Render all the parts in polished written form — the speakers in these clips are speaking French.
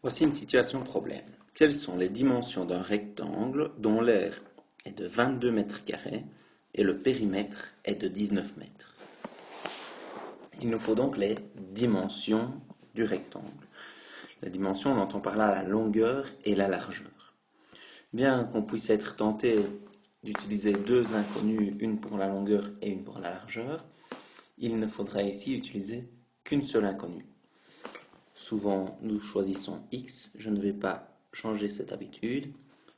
Voici une situation problème. Quelles sont les dimensions d'un rectangle dont l'aire est de 22 mètres carrés et le périmètre est de 19 mètres? Il nous faut donc les dimensions du rectangle. La dimension, on entend par là la longueur et la largeur. Bien qu'on puisse être tenté d'utiliser deux inconnues, une pour la longueur et une pour la largeur, il ne faudra ici utiliser qu'une seule inconnue. Souvent, nous choisissons x. Je ne vais pas changer cette habitude.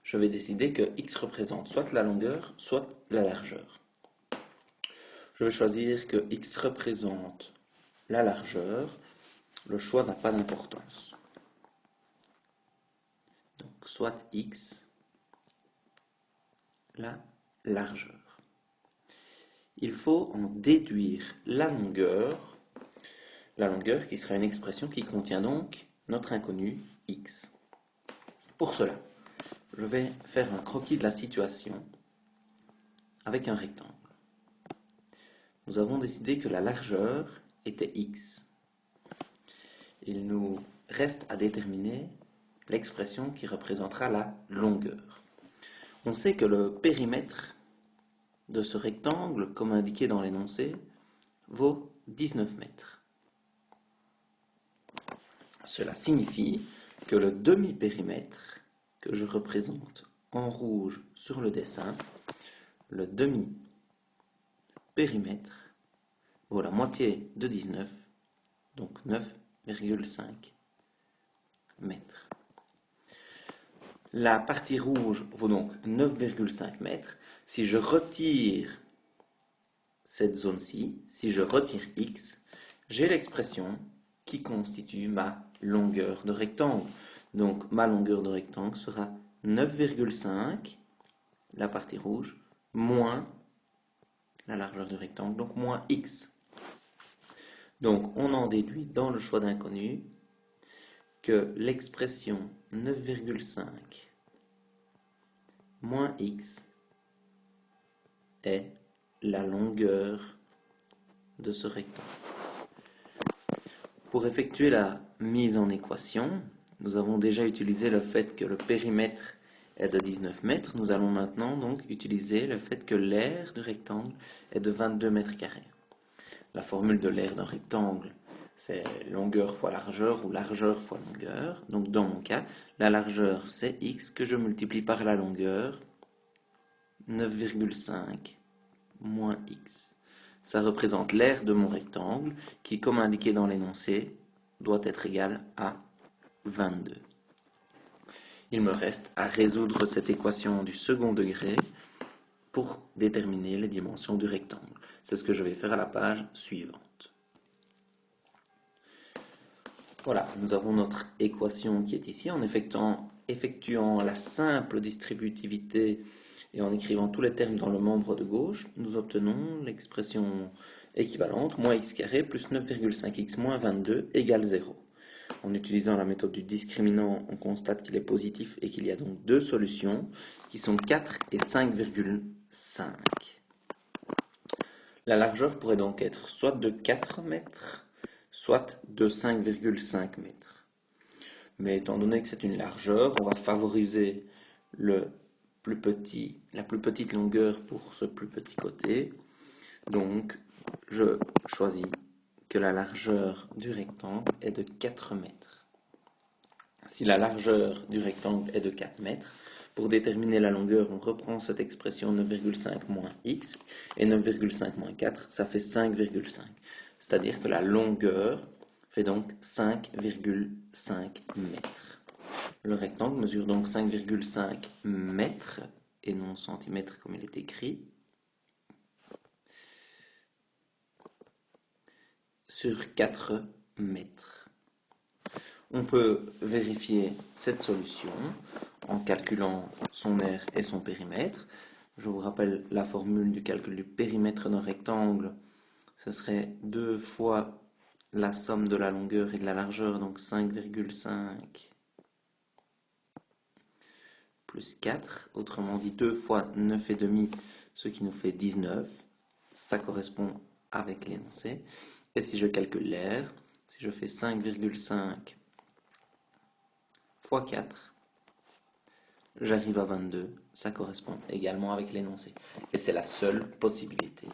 Je vais décider que x représente soit la longueur, soit la largeur. Je vais choisir que x représente la largeur. Le choix n'a pas d'importance. Donc, soit x, la largeur. Il faut en déduire la longueur qui sera une expression qui contient donc notre inconnu x. Pour cela, je vais faire un croquis de la situation avec un rectangle. Nous avons décidé que la largeur était x. Il nous reste à déterminer l'expression qui représentera la longueur. On sait que le périmètre de ce rectangle, comme indiqué dans l'énoncé, vaut 19 mètres. Cela signifie que le demi-périmètre que je représente en rouge sur le dessin, le demi-périmètre vaut la moitié de 19, donc 9,5 mètres. La partie rouge vaut donc 9,5 mètres. Si je retire cette zone-ci, si je retire x, j'ai l'expression qui constitue ma longueur de rectangle. Donc ma longueur de rectangle sera 9,5, la partie rouge, moins la largeur du rectangle, donc moins x. Donc on en déduit dans le choix d'inconnu que l'expression 9,5 moins x est la longueur de ce rectangle. Pour effectuer la mise en équation, nous avons déjà utilisé le fait que le périmètre est de 19 mètres. Nous allons maintenant donc utiliser le fait que l'aire du rectangle est de 22 mètres carrés. La formule de l'aire d'un rectangle, c'est longueur fois largeur ou largeur fois longueur. Donc dans mon cas, la largeur c'est x que je multiplie par la longueur, 9,5 moins x. Ça représente l'aire de mon rectangle qui, comme indiqué dans l'énoncé, doit être égal à 22. Il me reste à résoudre cette équation du second degré pour déterminer les dimensions du rectangle. C'est ce que je vais faire à la page suivante. Voilà, nous avons notre équation qui est ici. En effectuant la simple distributivité et en écrivant tous les termes dans le membre de gauche, nous obtenons l'expression équivalente, moins x carré plus 9,5x moins 22 égale 0. En utilisant la méthode du discriminant, on constate qu'il est positif et qu'il y a donc deux solutions qui sont 4 et 5,5. La largeur pourrait donc être soit de 4 mètres, soit de 5,5 mètres. Mais étant donné que c'est une largeur, on va favoriser la plus petite longueur pour ce plus petit côté. Donc, je choisis que la largeur du rectangle est de 4 mètres. Si la largeur du rectangle est de 4 mètres, pour déterminer la longueur, on reprend cette expression 9,5 moins x, et 9,5 moins 4, ça fait 5,5. C'est-à-dire que la longueur fait donc 5,5 mètres. Le rectangle mesure donc 5,5 mètres, et non centimètres comme il est écrit, sur 4 mètres. On peut vérifier cette solution en calculant son aire et son périmètre. Je vous rappelle la formule du calcul du périmètre d'un rectangle. Ce serait 2 fois la somme de la longueur et de la largeur, donc 5,5 plus 4. Autrement dit, 2 fois 9,5, ce qui nous fait 19. Ça correspond avec l'énoncé. Et si je calcule l'aire, si je fais 5,5 fois 4, j'arrive à 22. Ça correspond également avec l'énoncé. Et c'est la seule possibilité.